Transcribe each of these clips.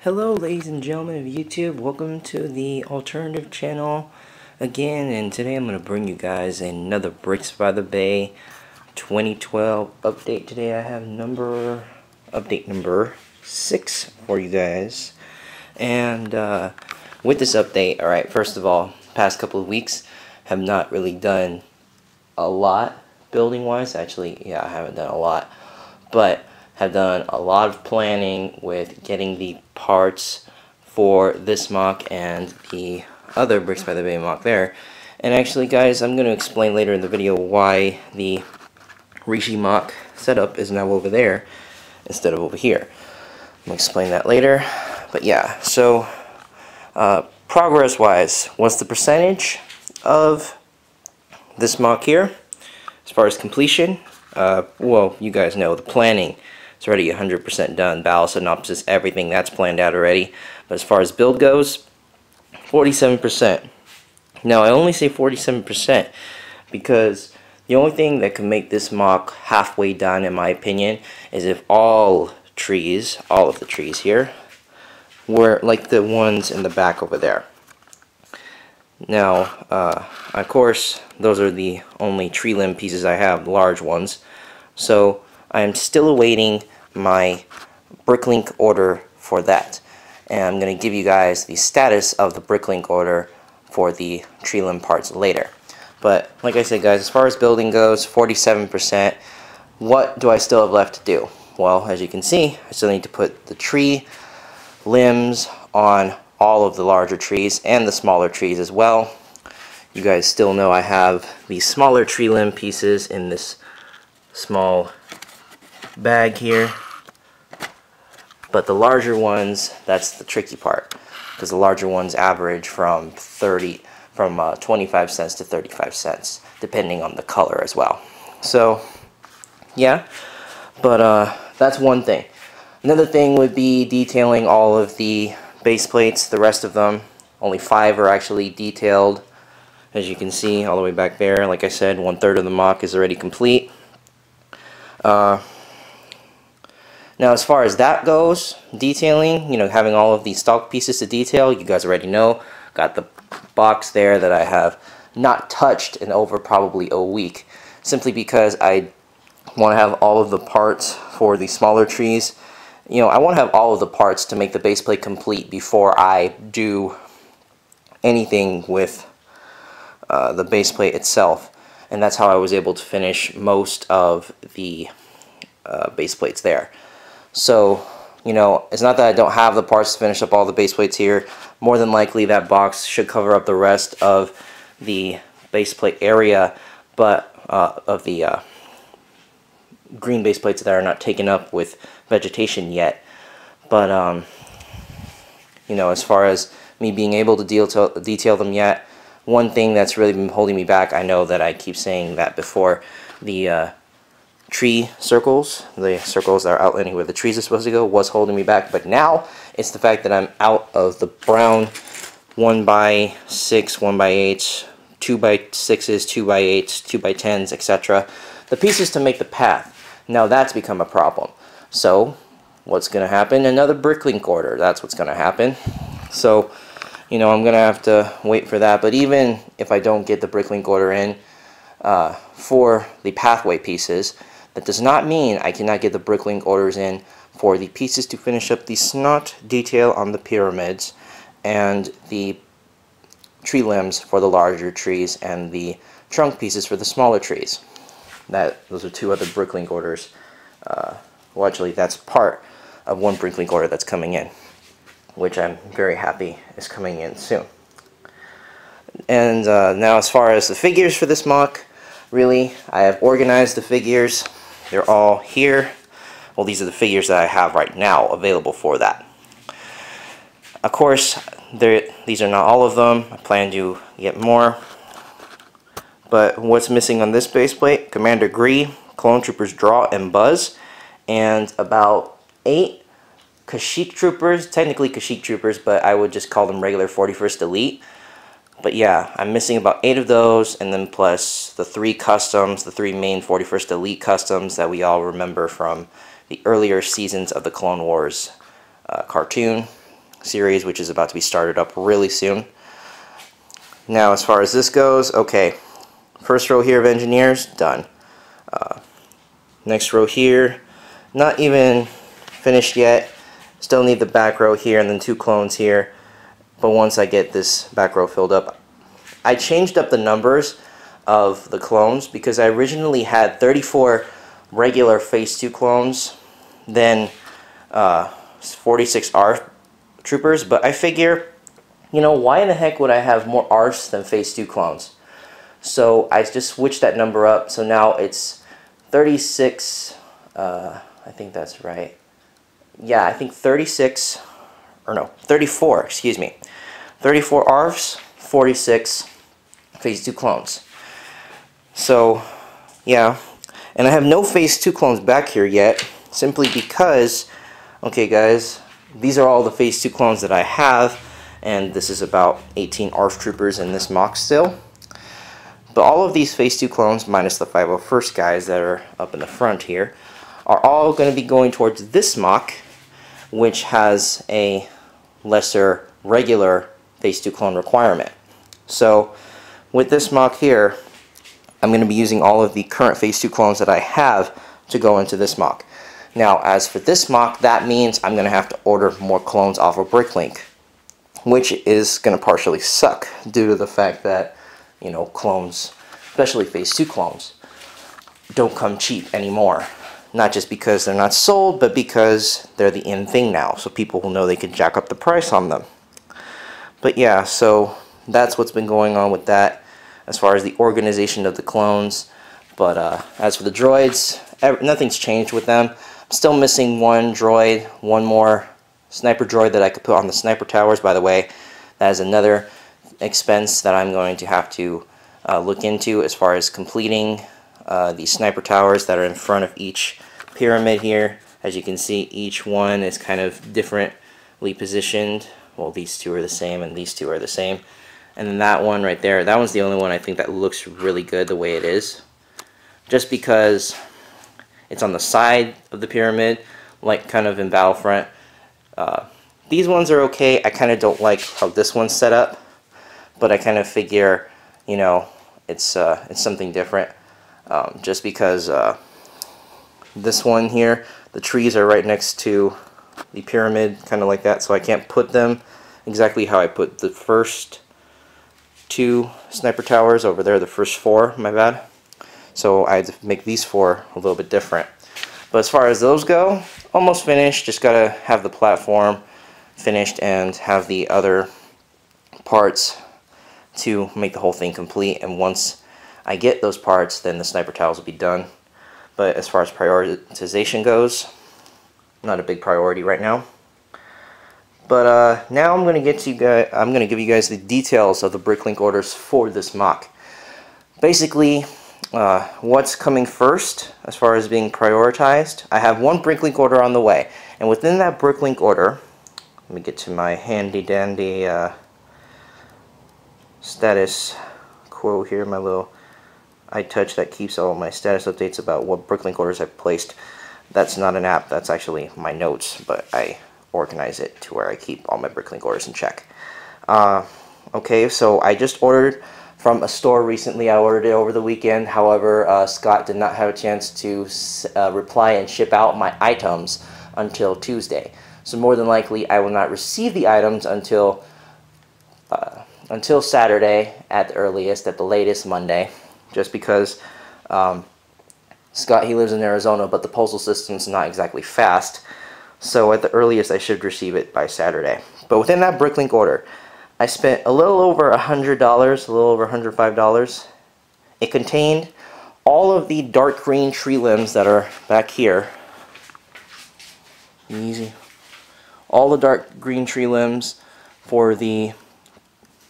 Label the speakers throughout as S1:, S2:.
S1: Hello ladies and gentlemen of YouTube, welcome to the alternative channel again, and today I'm going to bring you guys another Bricks by the Bay 2012 update. Today I have update number 6 for you guys, and with this update, alright, first of all, past couple of weeks have not really done a lot building wise. Actually, yeah, I haven't done a lot, but have done a lot of planning with getting the parts for this MOC and the other Bricks by the Bay MOC there. And actually, guys, I'm going to explain later in the video why the Rishi MOC setup is now over there instead of over here. I'm going to explain that later. But yeah, so progress wise, what's the percentage of this MOC here as far as completion? Well, you guys know the planning. It's already 100% done. Battle synopsis, everything that's planned out already. But as far as build goes, 47%. Now I only say 47% because the only thing that can make this MOC halfway done, in my opinion, is if all of the trees here, were like the ones in the back over there. Now, of course, those are the only tree limb pieces I have, the large ones. So I'm still awaiting my Bricklink order for that, and I'm going to give you guys the status of the Bricklink order for the tree limb parts later. But like I said, guys, as far as building goes, 47%. What do I still have left to do? Well, as you can see, I still need to put the tree limbs on all of the larger trees and the smaller trees as well. You guys still know I have the smaller tree limb pieces in this small bag here, but the larger ones, that's the tricky part, because the larger ones average from 25 cents to 35 cents depending on the color as well. So yeah, but that's one thing. Another thing would be detailing all of the base plates. The rest of them, only 5 are actually detailed, as you can see all the way back there. Like I said, 1/3 of the MOC is already complete. Now as far as that goes, detailing, having all of these stock pieces to detail, you guys already know. Got the box there that I have not touched in over probably a week, simply because I want to have all of the parts for the smaller trees. I want to have all of the parts to make the base plate complete before I do anything with the base plate itself. And that's how I was able to finish most of the base plates there. So, it's not that I don't have the parts to finish up all the base plates here. More than likely that box should cover up the rest of the base plate area, but of the green base plates that are not taken up with vegetation yet. But, as far as me being able to detail them yet, one thing that's really been holding me back, I know that I keep saying that before, the tree circles, the circles that are outlining where the trees are supposed to go, was holding me back. But now it's the fact that I'm out of the brown 1x6, 1x8, 2x6s, 2x8s, 2x10s, etc. The pieces to make the path. Now that's become a problem. So what's going to happen? Another Bricklink order. That's what's going to happen. So I'm going to have to wait for that. But even if I don't get the Bricklink order in for the pathway pieces, that does not mean I cannot get the Bricklink orders in for the pieces to finish up the SNOT detail on the pyramids and the tree limbs for the larger trees and the trunk pieces for the smaller trees. Those are 2 other Bricklink orders. Well, actually, that's part of one Bricklink order that's coming in, which I'm very happy is coming in soon. And now as far as the figures for this MOC, really, I have organized the figures. They're all here. Well, these are the figures that I have right now available for that. Of course, these are not all of them. I plan to get more. But what's missing on this base plate? Commander Gree, Clone Troopers Draw and Buzz, and about 8 Kashyyyk Troopers, technically Kashyyyk Troopers, but I would just call them regular 41st Elite. But yeah, I'm missing about 8 of those, and then plus the 3 customs, the 3 main 41st Elite customs that we all remember from the earlier seasons of the Clone Wars cartoon. series, which is about to be started up really soon. Now, as far as this goes, okay, first row here of engineers, done. Next row here, not even finished yet. Still need the back row here and then 2 clones here. But once I get this back row filled up, I changed up the numbers of the clones because I originally had 34 regular phase 2 clones, then 46 ARF troopers, but I figure, you know, why in the heck would I have more ARFs than phase 2 clones? So I just switched that number up, so now it's 36, I think that's right. Yeah, I think 36, or no, 34, excuse me. 34 ARFs, 46 phase 2 clones. So, yeah, and I have no phase 2 clones back here yet, simply because, okay guys, these are all the phase 2 clones that I have, and this is about 18 ARF troopers in this MOC still. But all of these phase 2 clones, minus the 501st guys that are up in the front here, are all going to be going towards this MOC, which has a lesser regular phase 2 clone requirement. So with this MOC here, I'm going to be using all of the current phase 2 clones that I have to go into this MOC. Now, as for this MOC, that means I'm going to have to order more clones off of Bricklink, which is going to partially suck due to the fact that, you know, clones, especially phase 2 clones, don't come cheap anymore. Not just because they're not sold, but because they're the in thing now, so people will know they can jack up the price on them. But yeah, so that's what's been going on with that as far as the organization of the clones. But as for the droids, nothing's changed with them. I'm still missing one droid, one more sniper droid that I could put on the sniper towers. By the way, that is another expense that I'm going to have to look into as far as completing the sniper towers that are in front of each pyramid here. As you can see, each one is kind of differently positioned. Well, these two are the same and these two are the same. And then that one right there, that one's the only one I think that looks really good the way it is. Just because it's on the side of the pyramid, like kind of in Battlefront. These ones are okay. I kind of don't like how this one's set up, but I kind of figure, you know, it's something different. Just because this one here, the trees are right next to the pyramid, kind of like that, so I can't put them exactly how I put the first 2 sniper towers over there, the first 4, my bad. So I had to make these 4 a little bit different. But as far as those go, almost finished. Just gotta have the platform finished and have the other parts to make the whole thing complete. And once I get those parts, then the sniper towers will be done. But as far as prioritization goes, not a big priority right now. But now I'm going to give you guys the details of the Bricklink orders for this MOC. Basically, what's coming first as far as being prioritized. I have one Bricklink order on the way, and within that Bricklink order, let me get to my handy dandy status quo here, my little iTouch that keeps all my status updates about what Bricklink orders I've placed. That's not an app, that's actually my notes, but I organize it to where I keep all my Bricklink orders in check. Okay, so I just ordered from a store recently. I ordered it over the weekend. However, Scott did not have a chance to reply and ship out my items until Tuesday. So more than likely, I will not receive the items until Saturday at the earliest, at the latest Monday. Just because Scott, he lives in Arizona, but the postal system's not exactly fast. So at the earliest, I should receive it by Saturday. But within that Bricklink order, I spent a little over $100, a little over $105. It contained all of the dark green tree limbs that are back here. Easy. All the dark green tree limbs for the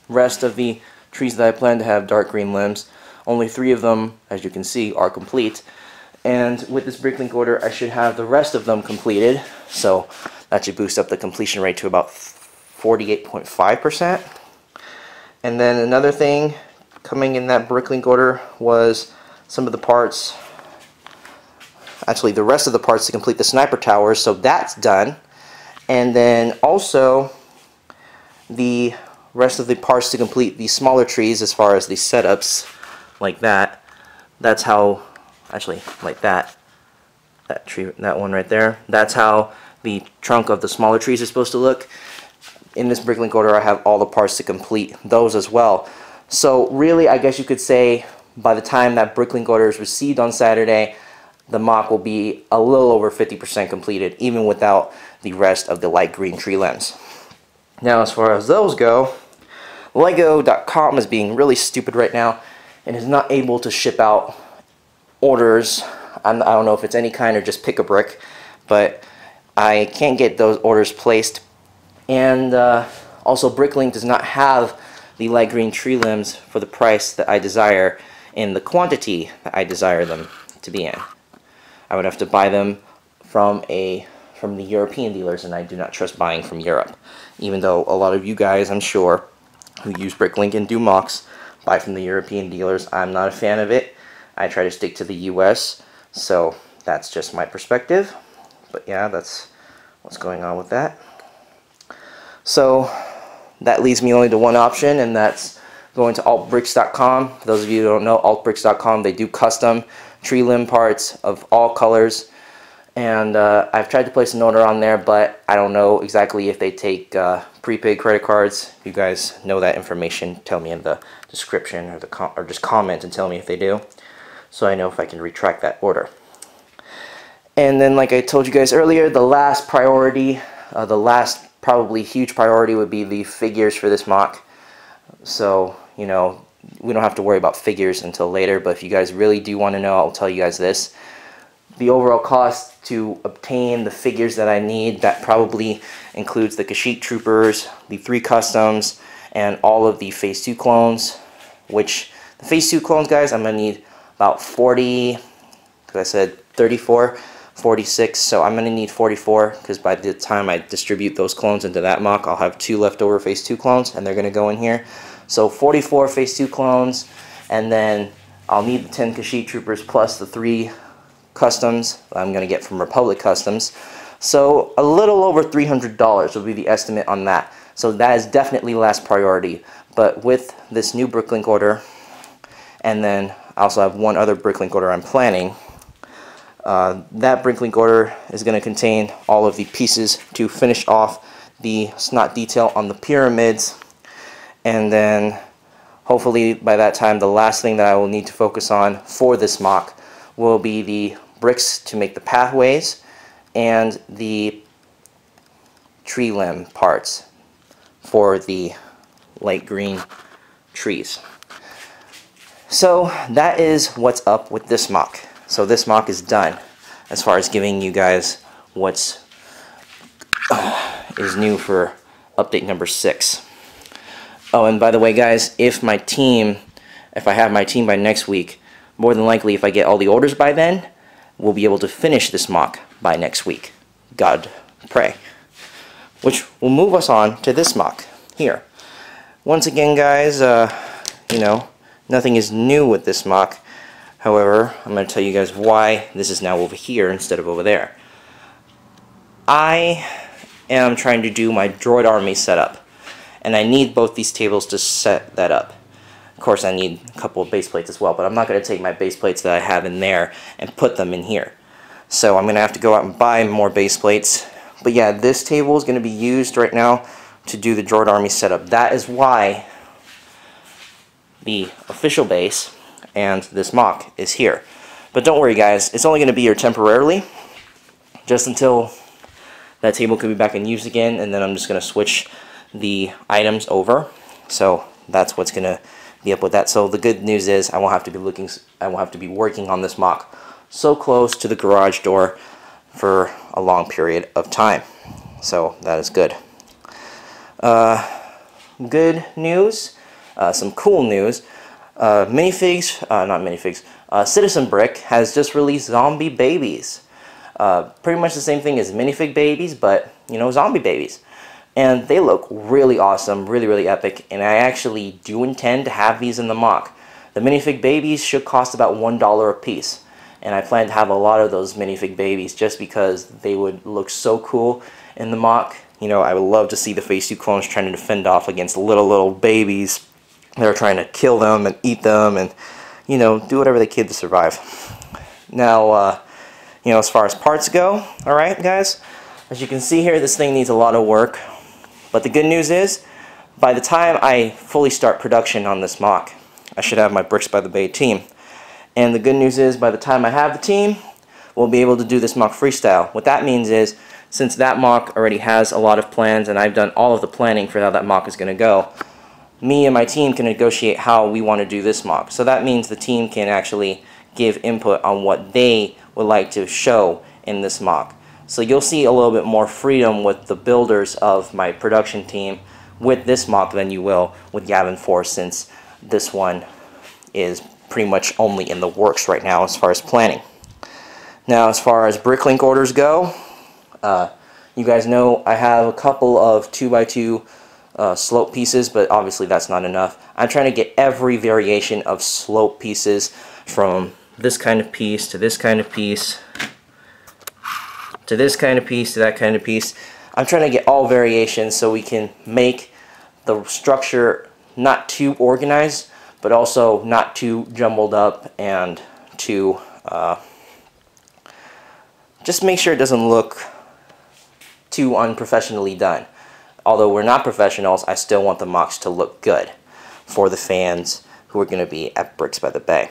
S1: rest of the trees that I plan to have dark green limbs. Only 3 of them, as you can see, are complete. And with this Bricklink order, I should have the rest of them completed. So that should boost up the completion rate to about 48.5%. And then another thing coming in that Bricklink order was some of the parts, actually the rest of the parts to complete the sniper towers, so that's done. And then also the rest of the parts to complete the smaller trees as far as the setups, like that. That's how, actually, like that tree, that one right there. That's how the trunk of the smaller trees is supposed to look. In this Bricklink order, I have all the parts to complete those as well. So really, I guess you could say, by the time that Bricklink order is received on Saturday, the MOC will be a little over 50% completed, even without the rest of the light green tree limbs. Now, as far as those go, Lego.com is being really stupid right now and is not able to ship out orders. I don't know if it's any kind or just pick a brick, but I can't get those orders placed. And also, Bricklink does not have the light green tree limbs for the price that I desire in the quantity that I desire them to be in. I would have to buy them from the European dealers, and I do not trust buying from Europe. Even though a lot of you guys, I'm sure, who use Bricklink and do MOCs, buy from the European dealers. I'm not a fan of it. I try to stick to the US, so that's just my perspective. But yeah, that's what's going on with that. So that leaves me only to one option, and that's going to altbricks.com. For those of you who don't know, altbricks.com, they do custom tree limb parts of all colors. And I've tried to place an order on there, but I don't know exactly if they take prepaid credit cards. If you guys know that information, tell me in the description or just comment and tell me if they do, so I know if I can retract that order. And then, like I told you guys earlier, the last priority, the last probably huge priority would be the figures for this MOC. So, you know, we don't have to worry about figures until later, but if you guys really do want to know, I'll tell you guys this. The overall cost to obtain the figures that I need, that probably includes the Kashyyyk Troopers, the 3 customs, and all of the Phase 2 clones, which the Phase 2 clones, guys, I'm going to need about 40, because I said 34, 46, so I'm going to need 44, because by the time I distribute those clones into that MOC, I'll have 2 leftover Phase 2 clones, and they're going to go in here. So 44 Phase 2 clones, and then I'll need the 10 Kashyyyk Troopers plus the 3 customs I'm going to get from Republic Customs. So a little over $300 will be the estimate on that. So that is definitely last priority. But with this new Bricklink order, and then I also have one other Bricklink order I'm planning, that Bricklink order is going to contain all of the pieces to finish off the SNOT detail on the pyramids. And then hopefully by that time, the last thing that I will need to focus on for this MOC will be the bricks to make the pathways and the tree limb parts for the light green trees. So that is what's up with this MOC. So this MOC is done as far as giving you guys what's is new for update number 6. Oh, and by the way, guys, if I have my team by next week, more than likely, if I get all the orders by then, we'll be able to finish this MOC by next week. God pray. Which will move us on to this MOC here. Once again, guys, you know, nothing is new with this MOC. However, I'm going to tell you guys why this is now over here instead of over there. I am trying to do my droid army setup, and I need both these tables to set that up. Of course, I need a couple of base plates as well, but I'm not going to take my base plates that I have in there and put them in here. So I'm going to have to go out and buy more base plates. But yeah, this table is going to be used right now to do the droid army setup. That is why the official base and this MOC is here. But don't worry, guys, it's only going to be here temporarily, just until that table can be back in use again, and then I'm just going to switch the items over. So that's what's going to be up with that. So the good news is I won't have to be working on this MOC so close to the garage door for a long period of time. So that is good. Good news, some cool news. Citizen Brick has just released zombie babies. Pretty much the same thing as minifig babies, but you know, zombie babies. And they look really awesome, really epic, and I actually do intend to have these in the MOC. The minifig babies should cost about $1 a piece, and I plan to have a lot of those minifig babies just because they would look so cool in the MOC. You know, I would love to see the Phase 2 clones trying to defend off against little babies that are trying to kill them and eat them and, you know, do whatever they can to survive. Now, you know, as far as parts go, alright guys, as you can see here, this thing needs a lot of work. But the good news is, by the time I fully start production on this MOC, I should have my Bricks by the Bay team. And the good news is, by the time I have the team, we'll be able to do this MOC freestyle. What that means is, since that MOC already has a lot of plans and I've done all of the planning for how that MOC is going to go, me and my team can negotiate how we want to do this MOC. So that means the team can actually give input on what they would like to show in this MOC. So you'll see a little bit more freedom with the builders of my production team with this MOC than you will with Yavin IV, since this one is pretty much only in the works right now as far as planning. Now, as far as Bricklink orders go, you guys know I have a couple of 2x2 slope pieces, but obviously that's not enough. I'm trying to get every variation of slope pieces, from this kind of piece to this kind of piece to this kind of piece to that kind of piece. I'm trying to get all variations so we can make the structure not too organized, but also not too jumbled up, and to just make sure it doesn't look too unprofessionally done. Although we're not professionals, I still want the MOCs to look good for the fans who are going to be at Bricks by the Bay.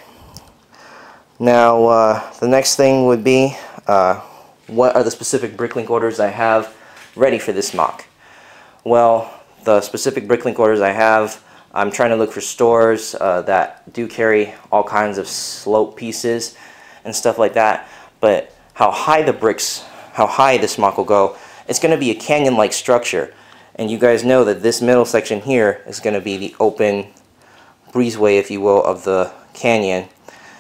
S1: Now, the next thing would be, what are the specific Bricklink orders I have ready for this MOC? Well, the specific Bricklink orders I have, I'm trying to look for stores that do carry all kinds of slope pieces and stuff like that. But how high this MOC will go, it's going to be a canyon-like structure. And you guys know that this middle section here is going to be the open breezeway, if you will, of the canyon.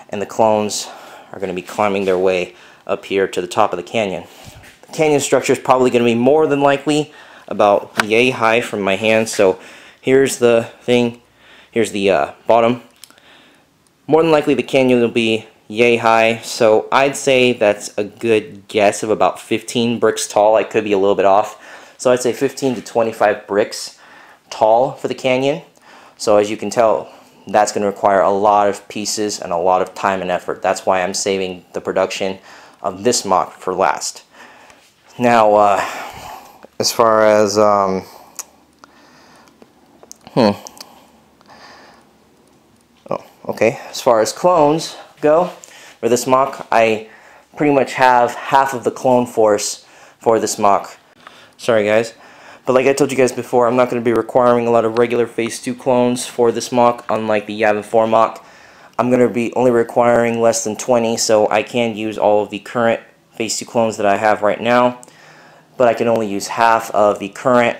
S1: And the clones are going to be climbing their way up here to the top of the canyon. The canyon structure is probably going to be more than likely about yay high from my hand. So here's the thing. Here's the bottom. More than likely the canyon will be yay high. So I'd say that's a good guess of about 15 bricks tall. I could be a little bit off. So I'd say 15 to 25 bricks tall for the canyon. So as you can tell, that's going to require a lot of pieces and a lot of time and effort. That's why I'm saving the production of this MOC for last. Now, as far as as far as clones go for this MOC, I pretty much have half of the clone force for this MOC. Sorry guys, but like I told you guys before, I'm not going to be requiring a lot of regular Phase 2 clones for this MOC, unlike the Yavin IV MOC. I'm going to be only requiring less than 20, so I can use all of the current Phase 2 clones that I have right now, but I can only use half of the current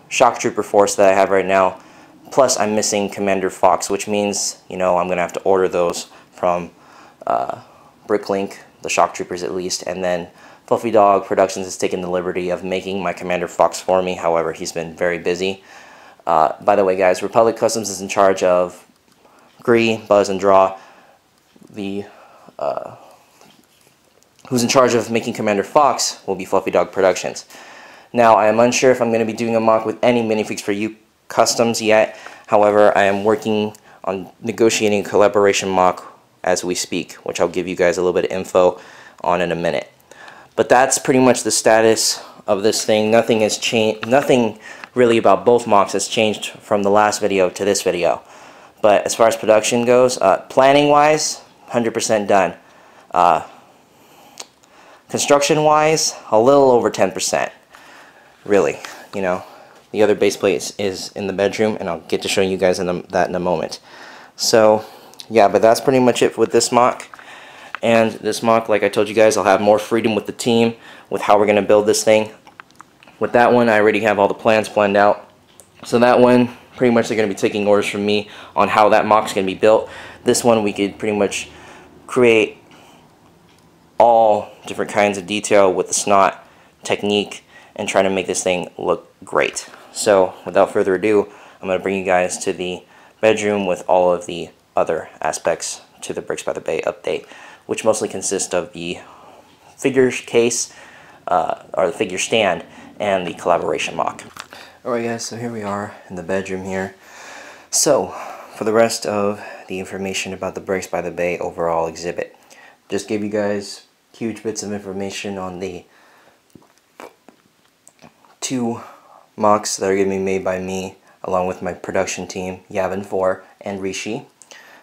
S1: Shock Trooper force that I have right now. Plus I'm missing Commander Fox, which means, you know, I'm going to have to order those from Bricklink, the Shock Troopers at least, and then Fluffy Dog Productions has taken the liberty of making my Commander Fox for me. However, he's been very busy. By the way, guys, Republic Customs is in charge of Gree, Buzz, and Draw. Who's in charge of making Commander Fox will be Fluffy Dog Productions. Now, I am unsure if I'm going to be doing a MOC with any minifigs for you Customs yet. However, I am working on negotiating a collaboration MOC as we speak, which I'll give you guys a little bit of info on in a minute. But that's pretty much the status of this thing. Nothing has changed. Nothing really about both MOCs has changed from the last video to this video. But as far as production goes, planning-wise, 100% done. Construction-wise, a little over 10%. Really, you know. The other base plate is in the bedroom, and I'll get to showing you guys that in a moment. So, yeah, but that's pretty much it with this MOC. And this MOC, like I told you guys, I'll have more freedom with the team, with how we're going to build this thing. With that one, I already have all the plans planned out. So that one, pretty much they're going to be taking orders from me on how that MOC is going to be built. This one, we could pretty much create all different kinds of detail with the SNOT technique and try to make this thing look great. So, without further ado, I'm going to bring you guys to the bedroom with all of the other aspects to the Bricks by the Bay update, which mostly consist of the figure case, or the figure stand, and the collaboration MOC. Alright guys, so here we are in the bedroom here. So, for the rest of the information about the Bricks by the Bay overall exhibit, just gave you guys huge bits of information on the 2 MOCs that are going to be made by me along with my production team, Yavin IV and Rishi.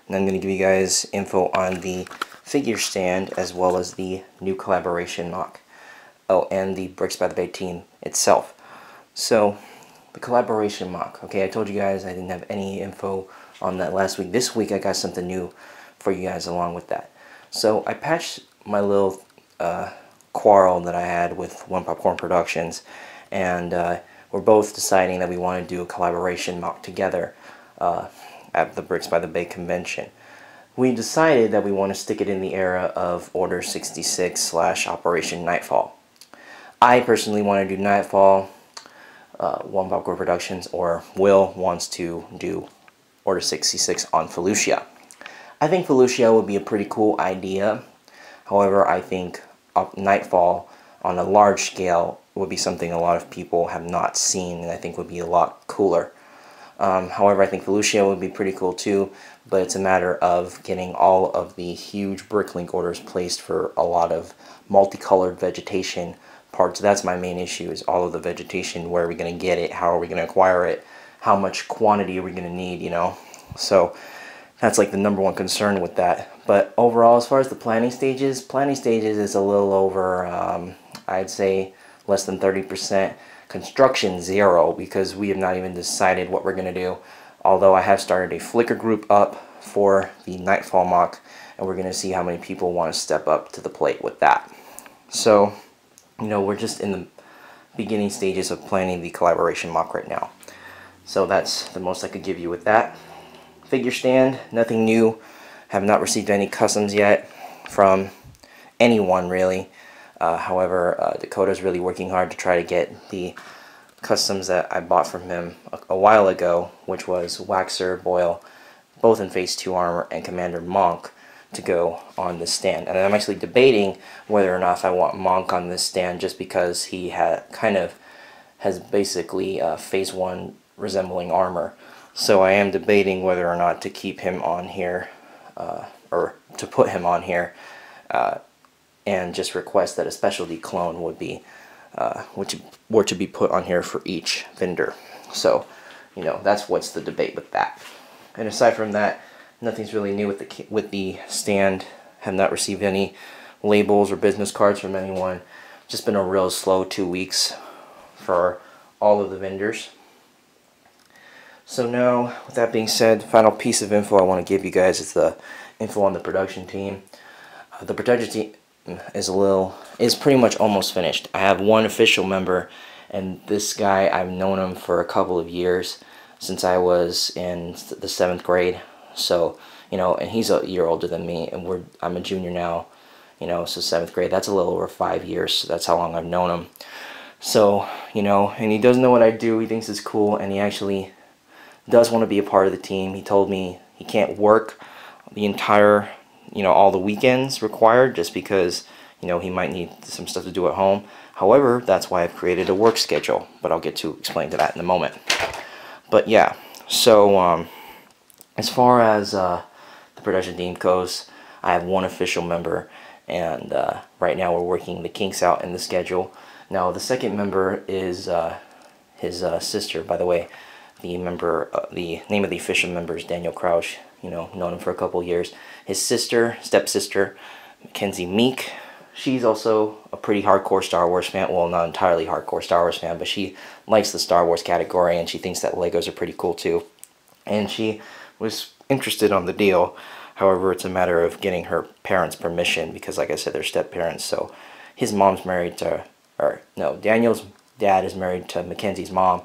S1: And I'm going to give you guys info on the figure stand as well as the new collaboration MOC. Oh, and the Bricks by the Bay team itself. So, the collaboration MOC. Okay, I told you guys I didn't have any info on that last week. This week I got something new for you guys along with that. So, I patched my little quarrel that I had with One Popcorn Productions, and we're both deciding that we want to do a collaboration MOC together at the Bricks by the Bay convention. We decided that we want to stick it in the era of Order 66 / Operation Nightfall. I personally want to do Nightfall. One Popcorn Productions or Will wants to do Order 66 on Felucia. I think Felucia would be a pretty cool idea. However, I think Nightfall on a large scale would be something a lot of people have not seen, and I think would be a lot cooler. However, I think Felucia would be pretty cool too, but it's a matter of getting all of the huge Bricklink orders placed for a lot of multicolored vegetation parts. That's my main issue, is all of the vegetation. Where are we going to get it? How are we going to acquire it? How much quantity are we going to need, you know? So that's like the #1 concern with that. But overall, as far as the planning stages is a little over, I'd say, less than 30%. Construction 0, because we have not even decided what we're going to do. Although I have started a Flickr group up for the Nightfall MOC, and we're going to see how many people want to step up to the plate with that. So, you know, we're just in the beginning stages of planning the collaboration MOC right now. So that's the most I could give you with that. Figure stand, nothing new. Have not received any customs yet from anyone really. However, Dakota's really working hard to try to get the customs that I bought from him a while ago, which was Waxer, Boyle, both in Phase 2 armor, and Commander Monk, to go on this stand. And I'm actually debating whether or not if I want Monk on this stand, just because he has basically Phase 1 resembling armor. So I am debating whether or not to keep him on here, or to put him on here, and just request that a specialty clone would be, were to be put on here for each vendor. So, you know, that's what's the debate with that. And aside from that, nothing's really new with the stand. Have not received any labels or business cards from anyone. Just been a real slow 2 weeks for all of the vendors. So now, with that being said, final piece of info I want to give you guys is the info on the production team. The production team is pretty much almost finished. I have one official member, and this guy, I've known him for a couple of years, since I was in the 7th grade. So, you know, and he's a year older than me, and I'm a junior now, you know, so 7th grade, that's a little over 5 years, so that's how long I've known him. So, you know, and he does know what I do, he thinks it's cool, and he actually does want to be a part of the team. He told me he can't work the entire, you know, all the weekends required, just because, you know, he might need some stuff to do at home. However, that's why I've created a work schedule, but I'll get to explain to that in a moment. But yeah, so as far as the production team goes, I have one official member, and right now we're working the kinks out in the schedule. Now the second member is his sister, by the way. The name of the official member is Daniel Crouch. You know, known him for a couple years. His sister, stepsister, Mackenzie Meek, she's also a pretty hardcore Star Wars fan. Well, not entirely hardcore Star Wars fan, but she likes the Star Wars category, and she thinks that Legos are pretty cool too. And she was interested on the deal. However, it's a matter of getting her parents' permission, because like I said, they're step-parents. So his mom's married to, Daniel's dad is married to Mackenzie's mom,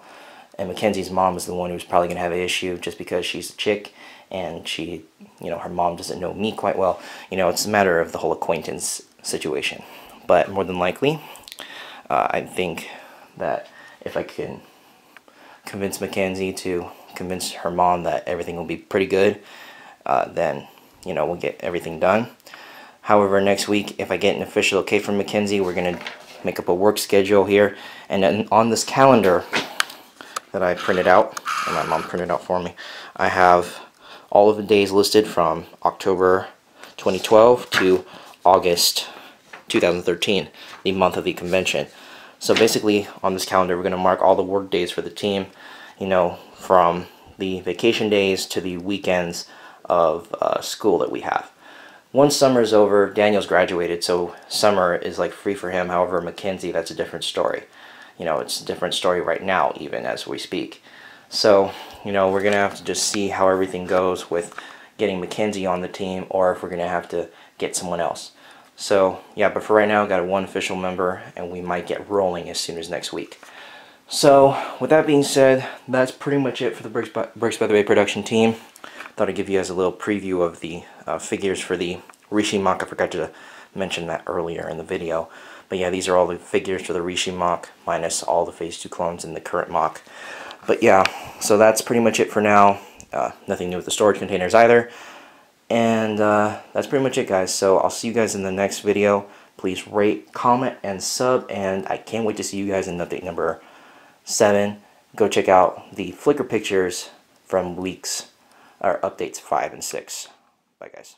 S1: and Mackenzie's mom is the one who's probably going to have an issue, just because she's a chick, and she, you know, her mom doesn't know me quite well. You know, it's a matter of the whole acquaintance situation. But more than likely, I think that if I can convince Mackenzie to convince her mom that everything will be pretty good, then, you know, we'll get everything done. However, next week, if I get an official okay from Mackenzie, we're going to make up a work schedule here, and then on this calendar that I printed out, and my mom printed out for me, I have all of the days listed from October 2012 to August 2013, the month of the convention. So basically on this calendar we're going to mark all the work days for the team, you know, from the vacation days to the weekends of school that we have. Once summer is over, Daniel's graduated, so summer is like free for him. However, Mackenzie, that's a different story. You know, it's a different story right now, even as we speak. So, you know, we're going to have to just see how everything goes with getting Mackenzie on the team, or if we're going to have to get someone else. So, yeah, but for right now, got one official member, and we might get rolling as soon as next week. So, with that being said, that's pretty much it for the Bricks by the Bay production team. Thought I'd give you guys a little preview of the figures for the Rishi MOC. I forgot to mention that earlier in the video. But yeah, these are all the figures for the Rishi MOC, minus all the Phase 2 clones in the current MOC. But yeah, so that's pretty much it for now. Nothing new with the storage containers either. And that's pretty much it, guys. So I'll see you guys in the next video. Please rate, comment, and sub. And I can't wait to see you guys in update number 7. Go check out the Flickr pictures from weeks, or updates 5 and 6. Bye, guys.